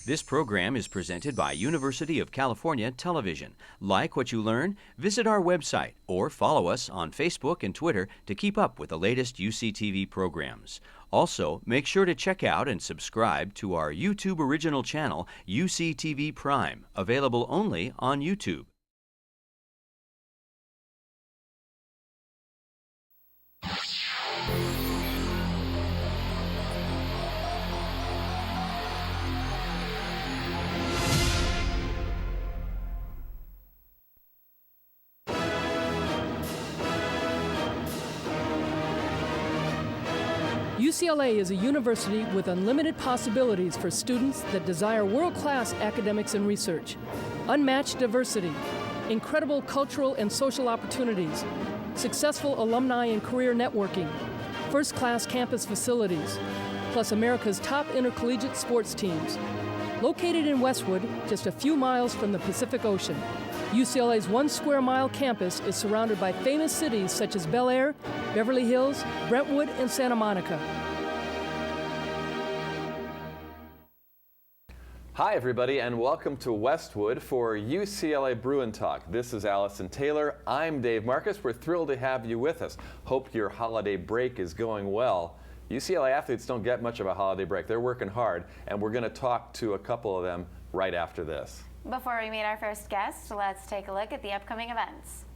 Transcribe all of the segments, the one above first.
This program is presented by University of California Television. Like what you learn? Visit our website or follow us on Facebook and Twitter to keep up with the latest UCTV programs. Also, make sure to check out and subscribe to our YouTube original channel, UCTV Prime, available only on YouTube. UCLA is a university with unlimited possibilities for students that desire world-class academics and research, unmatched diversity, incredible cultural and social opportunities, successful alumni and career networking, first-class campus facilities, plus America's top intercollegiate sports teams. Located in Westwood, just a few miles from the Pacific Ocean, UCLA's 1 square mile campus is surrounded by famous cities such as Bel Air, Beverly Hills, Brentwood, and Santa Monica. Hi everybody, and welcome to Westwood for UCLA Bruin Talk. This is Allison Taylor. I'm Dave Marcus. We're thrilled to have you with us. Hope your holiday break is going well. UCLA athletes don't get much of a holiday break. They're working hard, and we're going to talk to a couple of them right after this. Before we meet our first guest, let's take a look at the upcoming events.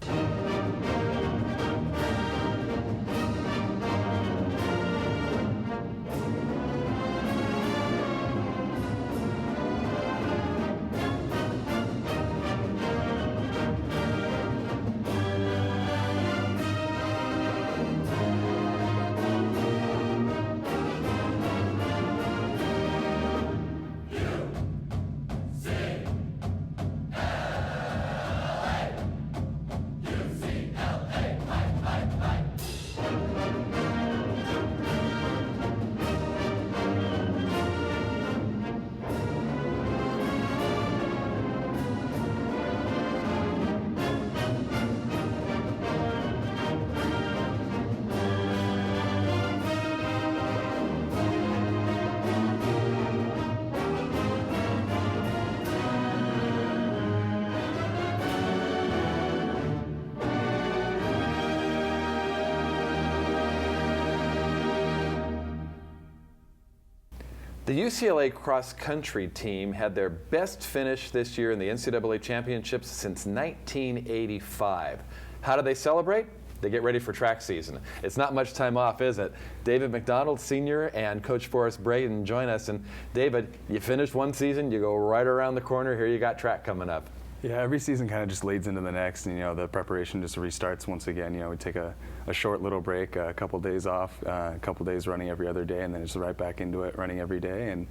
The UCLA cross-country team had their best finish this year in the NCAA championships since 1985. How do they celebrate? They get ready for track season. It's not much time off, is it? David McDonald, Sr., and Coach Forrest Braden join us. And David, you finished one season, you go right around the corner, here you got track coming up. Yeah, every season kind of just leads into the next, and the preparation just restarts once again. We take a short little break, a couple days off, a couple days running every other day, and then just right back into it, running every day, and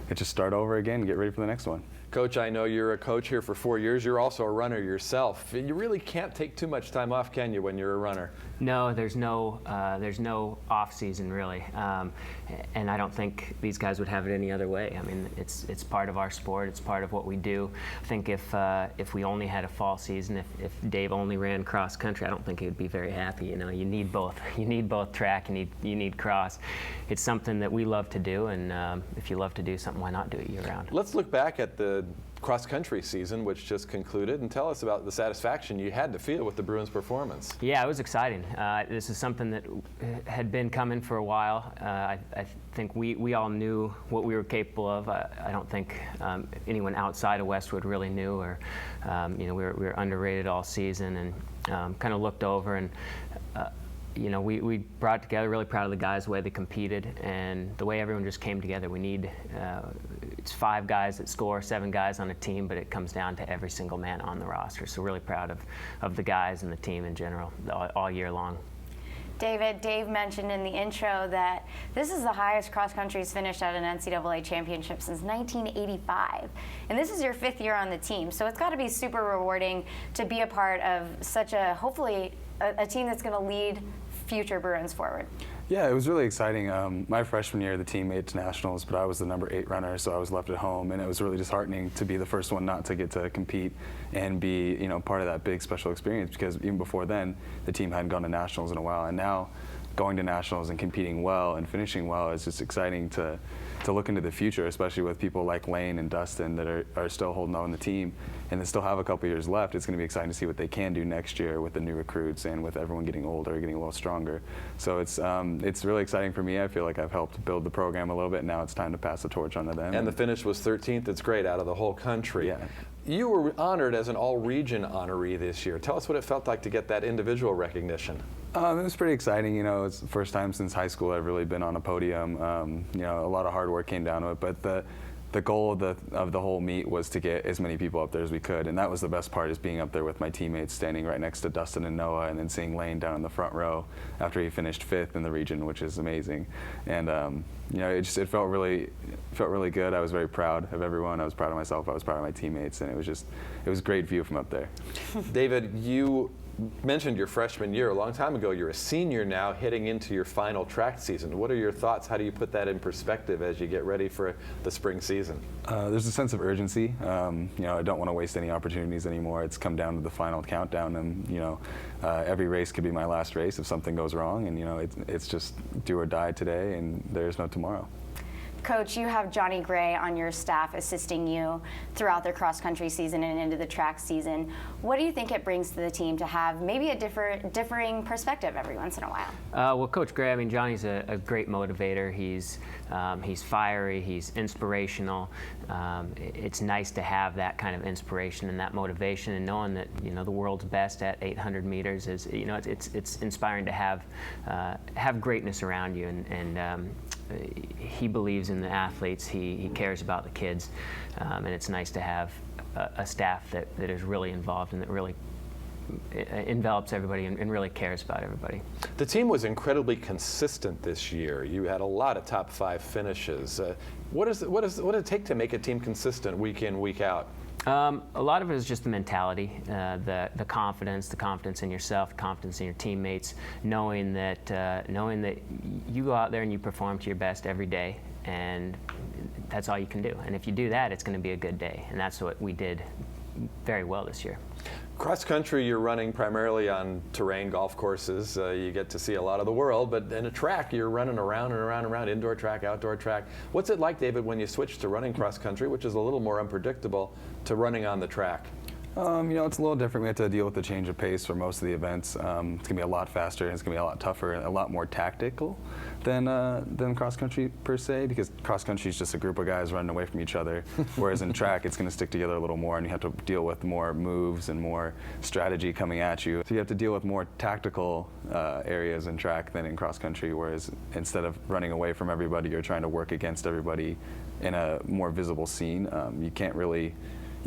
it just start over again, get ready for the next one. Coach, I know you're a coach here for 4 years. You're also a runner yourself. You really can't take too much time off, can you, when you're a runner? No, there's no off season really, and I don't think these guys would have it any other way. I mean, it's part of our sport. It's part of what we do. I think if we only had a fall season, if Dave only ran cross country, I don't think he would be very happy. You need both. You need both track. You need cross. It's something that we love to do, and if you love to do something, why not do it year round? Let's look back at the cross-country season, which just concluded, and tell us about the satisfaction you had to feel with the Bruins' performance. Yeah, it was exciting. This is something that had been coming for a while. I think we all knew what we were capable of. I don't think anyone outside of Westwood really knew, or we were underrated all season, and kind of looked over and. We brought together, really proud of the guys, the way they competed, and the way everyone just came together. We need, it's 5 guys that score, 7 guys on a team, but it comes down to every single man on the roster. So really proud of the guys and the team in general all year long. Dave mentioned in the intro that this is the highest cross country's finished at an NCAA championship since 1985. And this is your 5th year on the team. So it's got to be super rewarding to be a part of such a, hopefully, a team that's going to lead future Bruins forward. Yeah, it was really exciting. My freshman year, the team made it to nationals, but I was the number 8 runner, so I was left at home, and it was really disheartening to be the first one not to get to compete and be, part of that big special experience, because even before then, the team hadn't gone to nationals in a while, and now going to nationals and competing well and finishing well is just exciting to look into the future, especially with people like Lane and Dustin that are still holding on the team and that still have a couple years left. It's going to be exciting to see what they can do next year with the new recruits and with everyone getting older, getting a little stronger. So it's really exciting for me. I feel like I've helped build the program a little bit. Now it's time to pass the torch on to them. And the finish was 13th. It's great, out of the whole country. Yeah. You were honored as an all-region honoree this year. Tell us what it felt like to get that individual recognition. It was pretty exciting. You know, it's the first time since high school I've really been on a podium. You know, a lot of hard work came down to it, but the goal of the whole meet was to get as many people up there as we could, and that was the best part, is being up there with my teammates, standing right next to Dustin and Noah, and then seeing Lane down in the front row after he finished 5th in the region, which is amazing. And you know, it felt really good. I was very proud of everyone. I was proud of myself. I was proud of my teammates, and it was a great view from up there. David, you mentioned your freshman year a long time ago. You're a senior now, heading into your final track season. What are your thoughts? How do you put that in perspective as you get ready for the spring season? There's a sense of urgency. You know, I don't want to waste any opportunities anymore. It's come down to the final countdown, and you know, every race could be my last race if something goes wrong. And you know, it's just do or die today, and there's no tomorrow. Coach, you have Johnny Gray on your staff assisting you throughout the cross-country season and into the track season. What do you think it brings to the team to have maybe a differing perspective every once in a while? Well, Coach Gray, I mean, Johnny's a great motivator. He's fiery, he's inspirational. It's nice to have that kind of inspiration and that motivation, and knowing that, you know, the world's best at 800 meters is, you know, it's inspiring to have greatness around you, and he believes in the athletes. He cares about the kids, and it's nice to have a staff that is really involved and that really envelops everybody and really cares about everybody. The team was incredibly consistent this year. You had a lot of top 5 finishes. What does it take to make a team consistent week in, week out? A lot of it is just the mentality, the confidence in yourself, the confidence in your teammates, knowing that you go out there and you perform to your best every day, and that's all you can do. And if you do that, it's going to be a good day, and that's what we did very well this year. Cross country, you're running primarily on terrain golf courses. You get to see a lot of the world, but in a track, you're running around and around and around, indoor track, outdoor track. What's it like, David, when you switch to running cross country, which is a little more unpredictable, to running on the track? You know, it's a little different. We have to deal with the change of pace for most of the events. It's going to be a lot faster, and it's going to be a lot tougher, and a lot more tactical than cross country per se, because cross country is just a group of guys running away from each other, whereas in track it's going to stick together a little more, and you have to deal with more moves and more strategy coming at you. So you have to deal with more tactical areas in track than in cross country, whereas instead of running away from everybody, you're trying to work against everybody in a more visible scene. You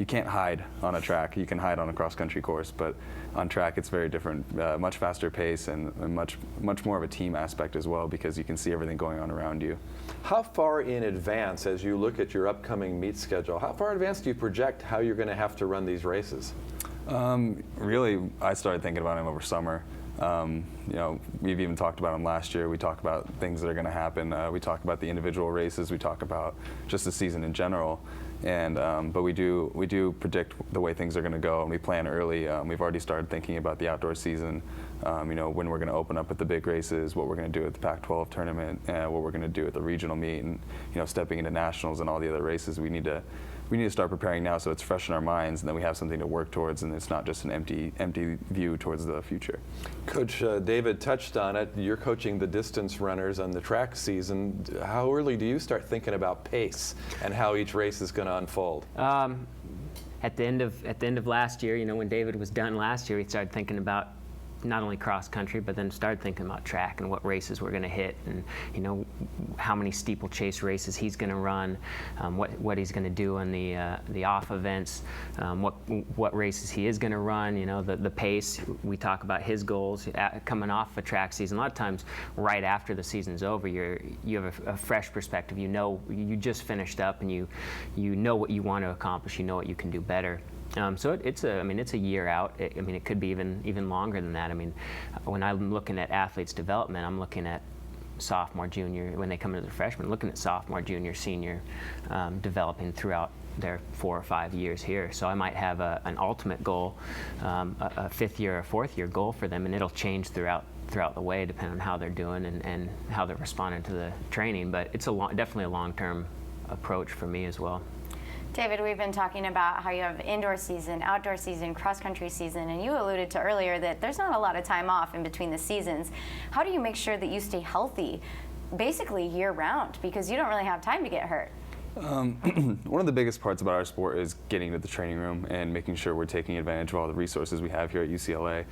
can't hide on a track. You can hide on a cross-country course, but on track it's very different, much faster pace, and much more of a team aspect as well, because you can see everything going on around you. How far in advance, as you look at your upcoming meet schedule, how far in advance do you project how you're going to have to run these races? Really, I started thinking about them over summer. You know, we've even talked about them last year. We talk about things that are going to happen. We talk about the individual races. We talk about just the season in general. And but we do predict the way things are going to go, and we plan early. We've already started thinking about the outdoor season. You know, when we're going to open up at the big races, what we're going to do at the Pac-12 tournament, what we're going to do at the regional meet, and you know, stepping into nationals and all the other races. We need to start preparing now, so it's fresh in our minds, and then we have something to work towards, and it's not just an empty view towards the future. Coach David touched on it. You're coaching the distance runners on the track season. How early do you start thinking about pace and how each race is going to unfold? At the end of last year, you know, when David was done last year, we started thinking about not only cross country, but then started thinking about track and what races we're going to hit, and you know, how many steeplechase races he's going to run, what he's going to do on the off events, what races he is going to run. You know, the pace. We talk about his goals coming off a track season. A lot of times, right after the season's over, you have a fresh perspective. You know, you just finished up, and you know what you want to accomplish. You know what you can do better. So it's a year out. It could be even longer than that. I mean, when I'm looking at athletes' development, I'm looking at sophomore, junior, when they come into the freshman, looking at sophomore, junior, senior, developing throughout their 4 or 5 years here. So I might have an ultimate goal, a 5th year or 4th year goal for them, and it'll change throughout throughout the way, depending on how they're doing and how they're responding to the training. But it's definitely a long-term approach for me as well. David, we've been talking about how you have indoor season, outdoor season, cross-country season, and you alluded to earlier that there's not a lot of time off in between the seasons. How do you make sure that you stay healthy basically year-round, because you don't really have time to get hurt? One of the biggest parts about our sport is getting to the training room and making sure we're taking advantage of all the resources we have here at UCLA.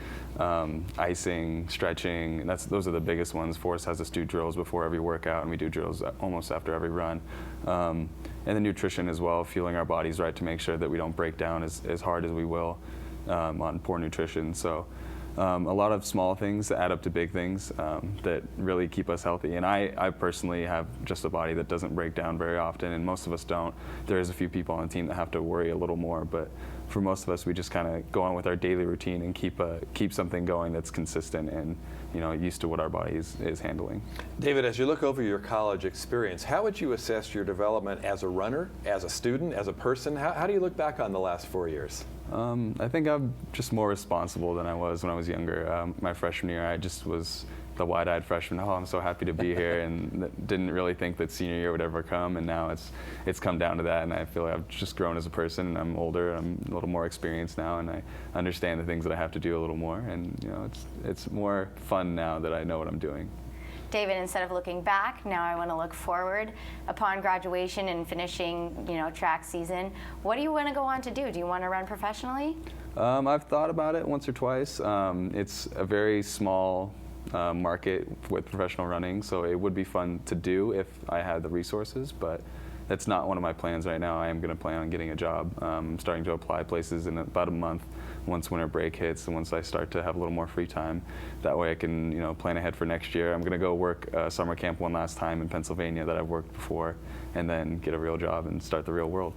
Icing, stretching, those are the biggest ones. Forrest has us do drills before every workout, and we do drills almost after every run. And the nutrition as well, fueling our bodies right to make sure that we don't break down as hard as we will on poor nutrition. So a lot of small things that add up to big things that really keep us healthy. And I personally have just a body that doesn't break down very often, and most of us don't. There is a few people on the team that have to worry a little more, but for most of us, we just kind of go on with our daily routine and keep something going that's consistent and used to what our body is handling. David, as you look over your college experience, how would you assess your development as a runner, as a student, as a person? How do you look back on the last 4 years? I think I'm just more responsible than I was when I was younger. My freshman year, I just was the wide-eyed freshman. Oh, I'm so happy to be here, and didn't really think that senior year would ever come. And now it's come down to that, and I feel like I've just grown as a person. And I'm older, and I'm a little more experienced now, and I understand the things that I have to do a little more. And it's more fun now that I know what I'm doing. David, instead of looking back, now I want to look forward. Upon graduation and finishing, track season, what do you want to go on to do? Do you want to run professionally? I've thought about it once or twice. It's a very small market with professional running, so it would be fun to do if I had the resources, but that's not one of my plans right now. I am going to plan on getting a job. I'm starting to apply places in about a month once winter break hits and once I start to have a little more free time. That way I can plan ahead for next year. I'm going to go work summer camp one last time in Pennsylvania that I've worked before, and then get a real job and start the real world.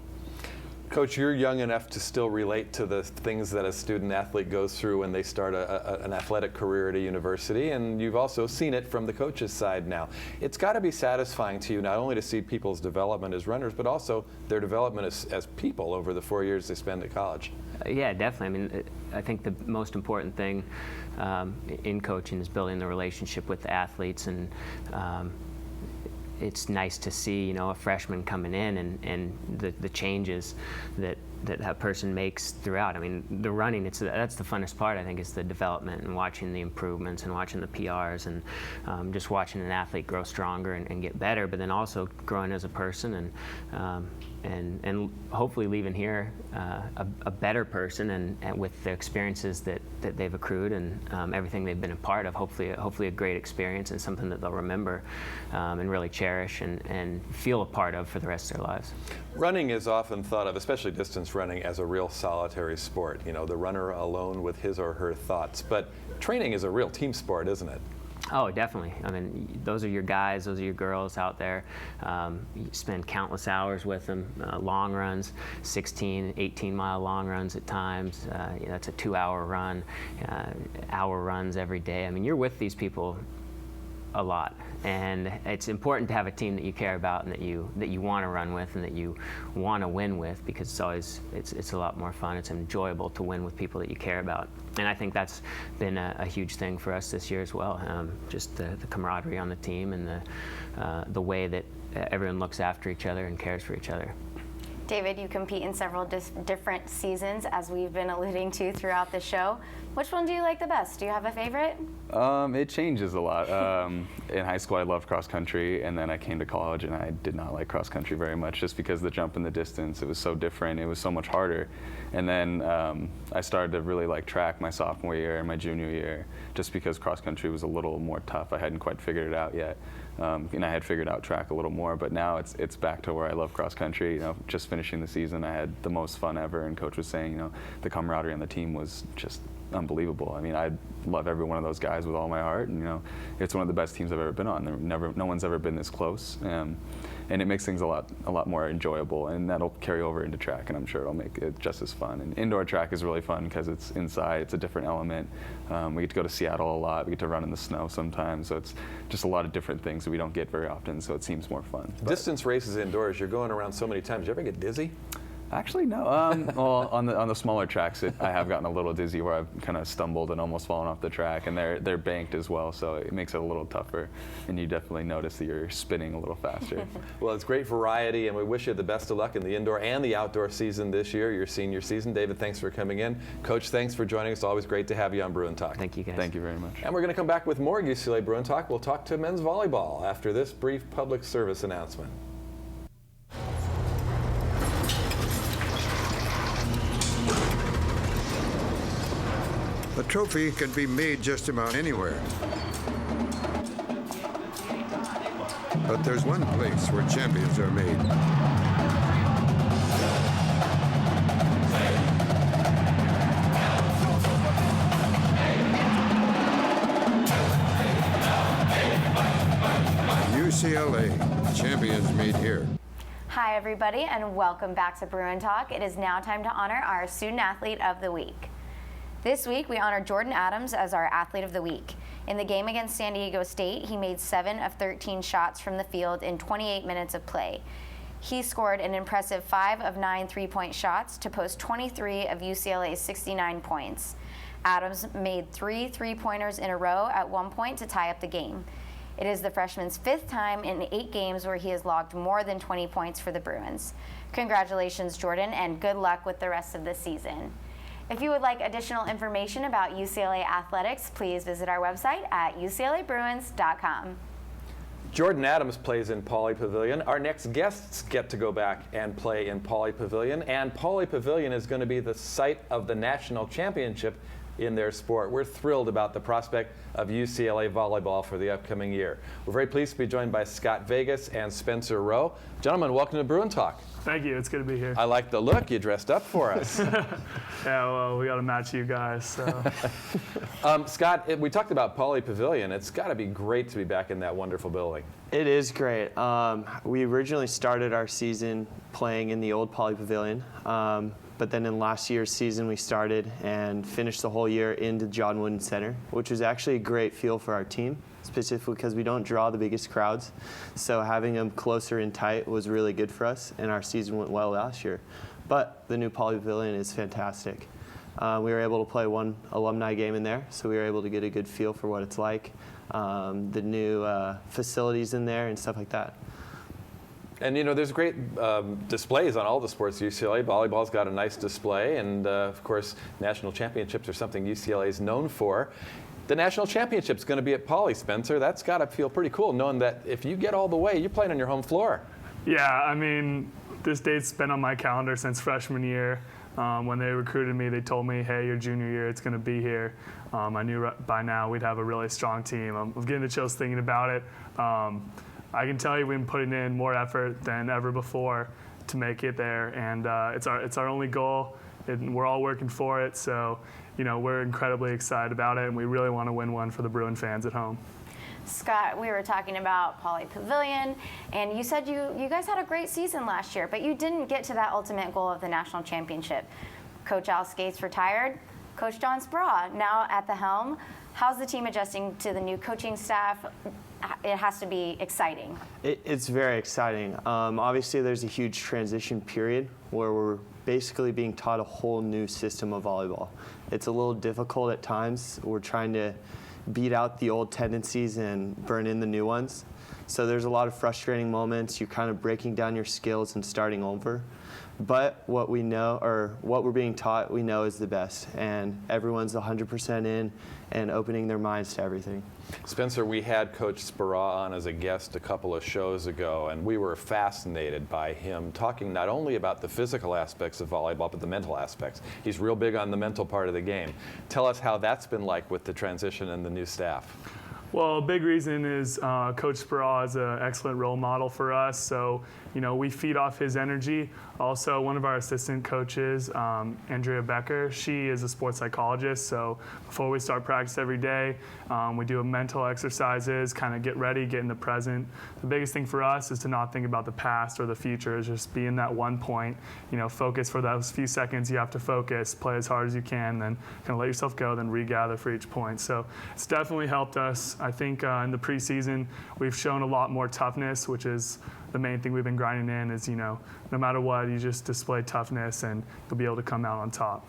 Coach, you're young enough to still relate to the things that a student athlete goes through when they start an athletic career at a university, and you've also seen it from the coach's side now. It's got to be satisfying to you not only to see people's development as runners, but also their development as people over the 4 years they spend at college. Yeah, definitely. I mean, I think the most important thing in coaching is building the relationship with the athletes, and it's nice to see, a freshman coming in and the changes that person makes throughout. I mean, the running, that's the funnest part, I think, is the development and watching the improvements and watching the PRs and just watching an athlete grow stronger and get better, but then also growing as a person and hopefully leaving here a better person and with the experiences that they've accrued and everything they've been a part of, hopefully a great experience and something that they'll remember and really cherish and feel a part of for the rest of their lives. Running is often thought of, especially distance running, as a real solitary sport, the runner alone with his or her thoughts. But training is a real team sport, isn't it? Oh, definitely. I mean, those are your guys, those are your girls out there. You spend countless hours with them, long runs, 16, 18-mile long runs at times. That's a 2-hour run, hour runs every day. I mean, you're with these people a lot, and it's important to have a team that you care about and that you want to run with and that you want to win with, because it's a lot more fun. It's enjoyable to win with people that you care about, and I think that's been a huge thing for us this year as well. Just the camaraderie on the team and the way that everyone looks after each other and cares for each other. David, you compete in several different seasons, as we've been alluding to throughout the show. Which one do you like the best? Do you have a favorite? It changes a lot. In high school, I loved cross country, and then I came to college, and I did not like cross country very much, just because the jump in the distance, it was so different. It was so much harder. And then I started to really like track my sophomore year and my junior year, just because cross country was a little more tough. I hadn't quite figured it out yet. And I had figured out track a little more, but now it's back to where I love cross country. Just finishing the season, I had the most fun ever, and Coach was saying, the camaraderie on the team was just unbelievable. I mean, I love every one of those guys with all my heart, and it's one of the best teams I've ever been on. No one's ever been this close, and it makes things a lot more enjoyable, and that'll carry over into track, and I'm sure it'll make it just as fun. And indoor track is really fun because it's inside, it's a different element. We get to go to Seattle a lot, we get to run in the snow sometimes, so it's just a lot of different things that we don't get very often, so it seems more fun. Distance races indoors, you're going around so many times. Do you ever get dizzy? Actually, no. Well, on the smaller tracks, I have gotten a little dizzy where I've kind of stumbled and almost fallen off the track, and they're banked as well, so it makes it a little tougher, and you definitely notice that you're spinning a little faster. Well, it's great variety, and we wish you the best of luck in the indoor and the outdoor season this year, your senior season. David, thanks for coming in. Coach, thanks for joining us. Always great to have you on Bruin Talk. Thank you, guys. Thank you very much. And we're going to come back with more UCLA Bruin Talk. We'll talk to men's volleyball after this brief public service announcement. A trophy can be made just about anywhere. But there's one place where champions are made. UCLA, champions meet here. Hi, everybody, and welcome back to Bruin Talk. It is now time to honor our Student Athlete of the Week. This week, we honor Jordan Adams as our Athlete of the Week. In the game against San Diego State, he made 7 of 13 shots from the field in 28 minutes of play. He scored an impressive 5 of 9 three-point shots to post 23 of UCLA's 69 points. Adams made 3 three-pointers in a row at one point to tie up the game. It is the freshman's 5th time in 8 games where he has logged more than 20 points for the Bruins. Congratulations, Jordan, and good luck with the rest of the season. If you would like additional information about UCLA athletics, please visit our website at uclabruins.com. Jordan Adams plays in Pauley Pavilion. Our next guests get to go back and play in Pauley Pavilion, and Pauley Pavilion is going to be the site of the national championship in their sport. We're thrilled about the prospect of UCLA volleyball for the upcoming year. We're very pleased to be joined by Scott Vegas and Spencer Rowe. Gentlemen, welcome to Bruin Talk. Thank you. It's good to be here. I like the look. You dressed up for us. Yeah, well, we got to match you guys. So. Scott, we talked about Pauley Pavilion. It's got to be great to be back in that wonderful building. It is great. We originally started our season playing in the old Pauley Pavilion, but then in last year's season we started and finished the whole year in the John Wooden Center, which was actually a great feel for our team, specifically because we don't draw the biggest crowds. So having them closer and tight was really good for us, and our season went well last year. But the new Pauley Pavilion is fantastic. We were able to play one alumni game in there, so we were able to get a good feel for what it's like, the new facilities in there and stuff like that. And, you know, there's great displays on all the sports at UCLA. Volleyball's got a nice display, and, of course, national championships are something UCLA is known for. The national championship's going to be at Pauley, Spencer. That's got to feel pretty cool, knowing that if you get all the way, you're playing on your home floor. Yeah, I mean, this date's been on my calendar since freshman year. When they recruited me, they told me, hey, your junior year, it's going to be here. I knew by now we'd have a really strong team. I'm getting the chills thinking about it. I can tell you we've been putting in more effort than ever before to make it there, and it's our only goal, and we're all working for it. So, you know, we're incredibly excited about it, and we really want to win one for the Bruin fans at home. Scott, we were talking about Pauley Pavilion, and you said you guys had a great season last year, but you didn't get to that ultimate goal of the national championship. Coach Al Skates retired. Coach John Speraw now at the helm. How's the team adjusting to the new coaching staff? It has to be exciting. It's very exciting. Obviously, there's a huge transition period where we're basically being taught a whole new system of volleyball. It's a little difficult at times. We're trying to beat out the old tendencies and burn in the new ones. So there's a lot of frustrating moments. You're kind of breaking down your skills and starting over. But what we know, or what we're being taught, we know is the best. And everyone's 100% in and opening their minds to everything. Spencer, we had Coach Speraw on as a guest a couple of shows ago, and we were fascinated by him talking not only about the physical aspects of volleyball, but the mental aspects. He's real big on the mental part of the game. Tell us how that's been like with the transition and the new staff. Well, a big reason is Coach Speraw is an excellent role model for us. So, you know, we feed off his energy. Also, one of our assistant coaches, Andrea Becker, she is a sports psychologist. So before we start practice every day, we do mental exercises, kind of get ready, get in the present. The biggest thing for us is to not think about the past or the future, is just be in that one point, you know, focus for those few seconds. You have to focus, play as hard as you can, then kind of let yourself go, then regather for each point. So it's definitely helped us. I think in the preseason we've shown a lot more toughness, which is the main thing we've been grinding in. Is no matter what, you just display toughness and you'll be able to come out on top.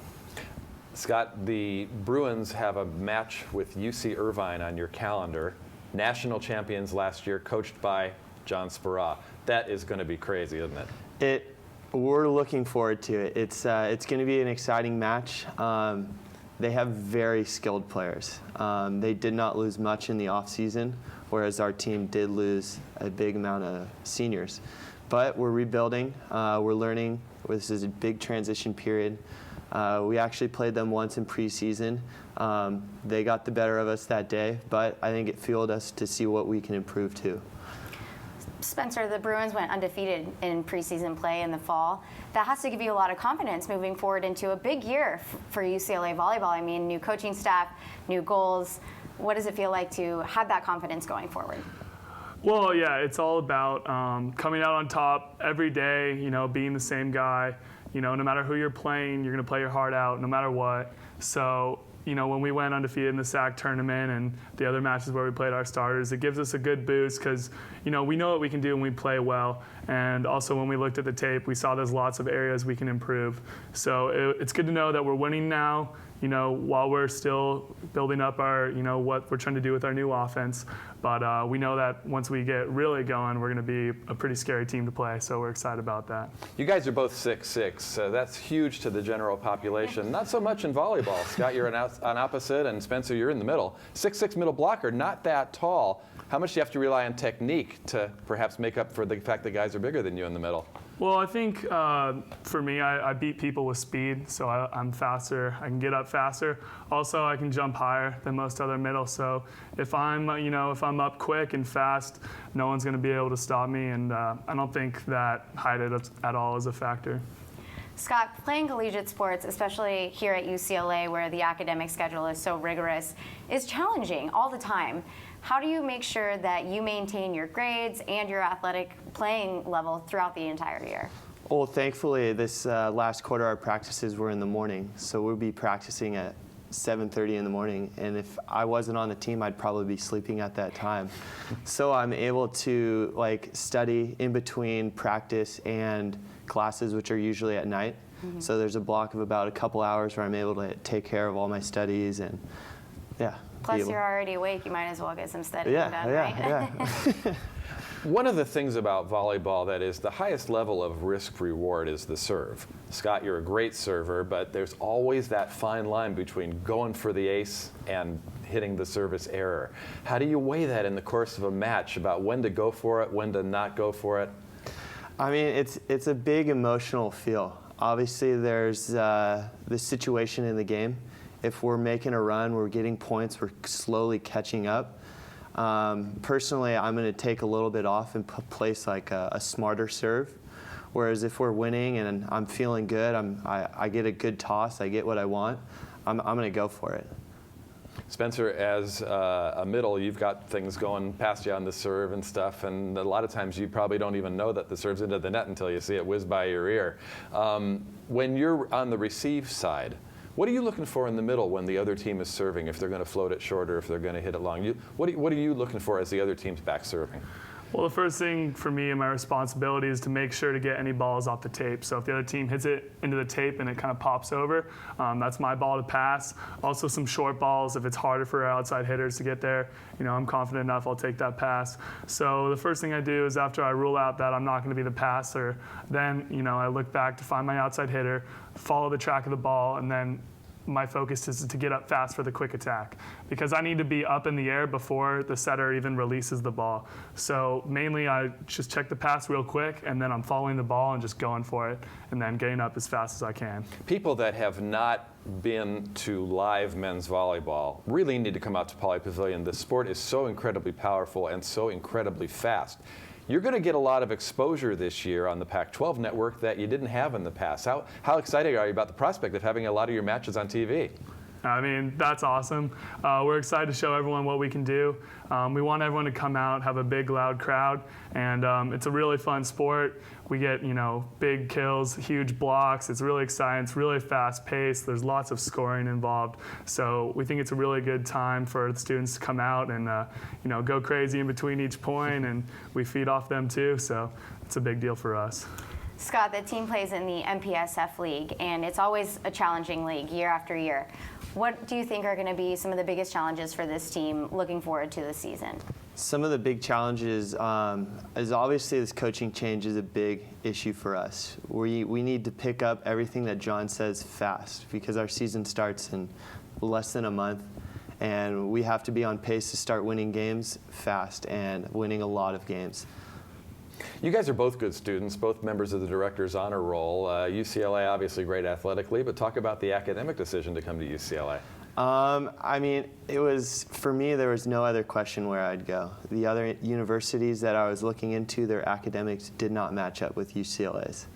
Scott, the Bruins have a match with UC Irvine on your calendar. National champions last year, coached by John Speraw. That is going to be crazy, isn't it? We're looking forward to it. It's going to be an exciting match. They have very skilled players. They did not lose much in the offseason, whereas our team did lose a big amount of seniors. But we're rebuilding. We're learning. This is a big transition period. We actually played them once in preseason. They got the better of us that day, but I think it fueled us to see what we can improve to. Spencer, the Bruins went undefeated in preseason play in the fall. That has to give you a lot of confidence moving forward into a big year for UCLA volleyball. I mean, new coaching staff, new goals. What does it feel like to have that confidence going forward? Well, yeah, it's all about coming out on top every day, being the same guy. No matter who you're playing, you're going to play your heart out no matter what. So, when we went undefeated in the SAC tournament and the other matches where we played our starters, it gives us a good boost because, we know what we can do when we play well. And also when we looked at the tape, we saw there's lots of areas we can improve. So it's good to know that we're winning now, while we're still building up our, what we're trying to do with our new offense. But we know that once we get really going, we're going to be a pretty scary team to play. So we're excited about that. You guys are both 6'6". That's huge to the general population. Not so much in volleyball. Scott, you're on opposite, and Spencer, you're in the middle. 6'6" middle blocker, not that tall. How much do you have to rely on technique to perhaps make up for the fact that guys are bigger than you in the middle? Well, I think for me, I beat people with speed, so I'm faster. I can get up faster. Also, I can jump higher than most other middle. So if I'm up quick and fast, no one's going to be able to stop me. And I don't think that height at all is a factor. Scott, playing collegiate sports, especially here at UCLA, where the academic schedule is so rigorous, is challenging all the time. How do you make sure that you maintain your grades and your athletic playing level throughout the entire year? Well, thankfully, this last quarter, our practices were in the morning. So we'll be practicing at 7:30 in the morning. And if I wasn't on the team, I'd probably be sleeping at that time. So I'm able to study in between practice and classes, which are usually at night. Mm-hmm. So there's a block of about a couple hours where I'm able to take care of all my studies and, yeah. Plus, you're already awake. You might as well get some studying done, right? Yeah. One of the things about volleyball that is the highest level of risk-reward is the serve. Scott, you're a great server, but there's always that fine line between going for the ace and hitting the service error. How do you weigh that in the course of a match about when to go for it, when to not go for it? I mean, it's a big emotional feel. Obviously, there's the situation in the game. If we're making a run, we're getting points, we're slowly catching up. Personally, I'm going to take a little bit off and place a smarter serve. Whereas if we're winning and I'm feeling good, I get a good toss, I get what I want, I'm going to go for it. Spencer, as a middle, you've got things going past you on the serve and stuff, and a lot of times you probably don't even know that the serve's into the net until you see it whiz by your ear. When you're on the receive side, what are you looking for in the middle when the other team is serving, if they're going to float it short or if they're going to hit it long? What are you looking for as the other team's back serving? Well, the first thing for me and my responsibility is to make sure to get any balls off the tape. So if the other team hits it into the tape and it kind of pops over, that's my ball to pass. Also some short balls, if it's harder for our outside hitters to get there, I'm confident enough I'll take that pass. So the first thing I do is after I rule out that I'm not going to be the passer, then I look back to find my outside hitter, follow the track of the ball, and then my focus is to get up fast for the quick attack because I need to be up in the air before the setter even releases the ball. So mainly I just check the pass real quick and then I'm following the ball and just going for it and then getting up as fast as I can. People that have not been to live men's volleyball really need to come out to Pauley Pavilion. The sport is so incredibly powerful and so incredibly fast. You're going to get a lot of exposure this year on the Pac-12 network that you didn't have in the past. How excited are you about the prospect of having a lot of your matches on TV? I mean, that's awesome. We're excited to show everyone what we can do. We want everyone to come out, have a big, loud crowd, and it's a really fun sport. We get, big kills, huge blocks. It's really exciting. It's really fast-paced. There's lots of scoring involved. So we think it's a really good time for the students to come out and, go crazy in between each point, and we feed off them too. So it's a big deal for us. Scott, the team plays in the MPSF League, and it's always a challenging league year after year. What do you think are going to be some of the biggest challenges for this team looking forward to the season? Some of the big challenges is obviously this coaching change is a big issue for us. We need to pick up everything that John says fast because our season starts in less than a month, and we have to be on pace to start winning games fast and winning a lot of games. You guys are both good students, both members of the Director's Honor Roll. UCLA obviously great athletically, but talk about the academic decision to come to UCLA. I mean, for me, there was no other question where I'd go. The other universities that I was looking into, their academics did not match up with UCLA's.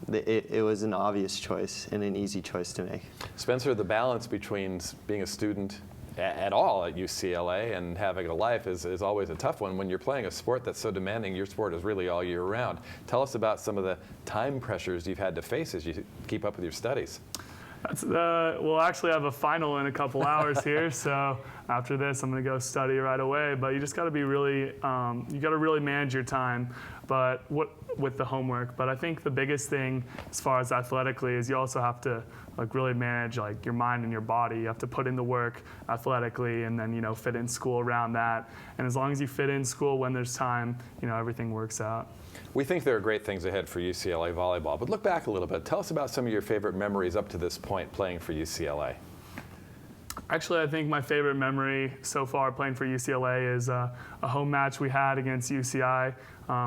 It was an obvious choice and an easy choice to make. Spencer, the balance between being a student at all at UCLA and having a life is always a tough one. When you're playing a sport that's so demanding, your sport is really all year round. Tell us about some of the time pressures you've had to face as you keep up with your studies. We'll actually have a final in a couple hours here, so after this I'm going to go study right away. But you just got to be really, you got to really manage your time, but with the homework. But I think the biggest thing as far as athletically is you also have to really manage your mind and your body. You have to put in the work athletically and then fit in school around that. And as long as you fit in school when there's time, everything works out. We think there are great things ahead for UCLA volleyball, but look back a little bit. Tell us about some of your favorite memories up to this point playing for UCLA. Actually, I think my favorite memory so far playing for UCLA is a home match we had against UCI.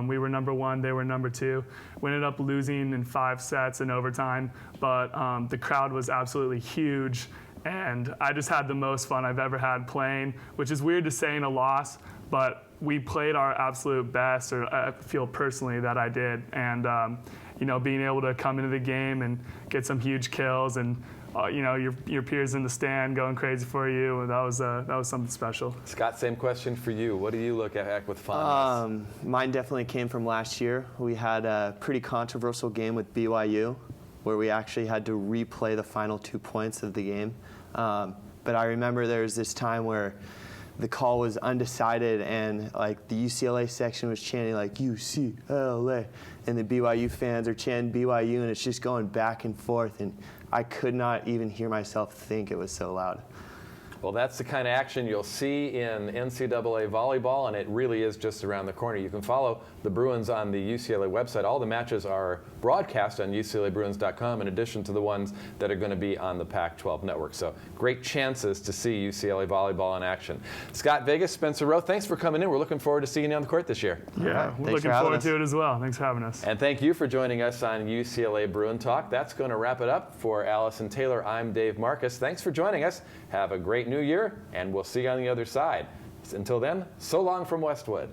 We were number 1, they were number 2. We ended up losing in 5 sets in overtime, but the crowd was absolutely huge, and I just had the most fun I've ever had playing, which is weird to say in a loss, but we played our absolute best, or I feel personally that I did, and being able to come into the game and get some huge kills and your peers in the stand going crazy for you, that was something special. Scott, same question for you. What do you look at with fondness? Mine definitely came from last year. We had a pretty controversial game with BYU where we actually had to replay the final 2 points of the game. But I remember there was this time where the call was undecided and the UCLA section was chanting UCLA, and the BYU fans are chanting BYU, and it's just going back and forth, and I could not even hear myself think, it was so loud. Well, that's the kind of action you'll see in NCAA volleyball, and it really is just around the corner. You can follow the Bruins on the UCLA website. All the matches are broadcast on UCLABruins.com in addition to the ones that are going to be on the Pac-12 network. So great chances to see UCLA volleyball in action. Scott Vegas, Spencer Rowe, thanks for coming in. We're looking forward to seeing you on the court this year. Yeah, we're looking forward to it as well. Thanks for having us. And thank you for joining us on UCLA Bruin Talk. That's going to wrap it up. For Allison Taylor, I'm Dave Marcus. Thanks for joining us. Have a great new year, and we'll see you on the other side. Until then, so long from Westwood.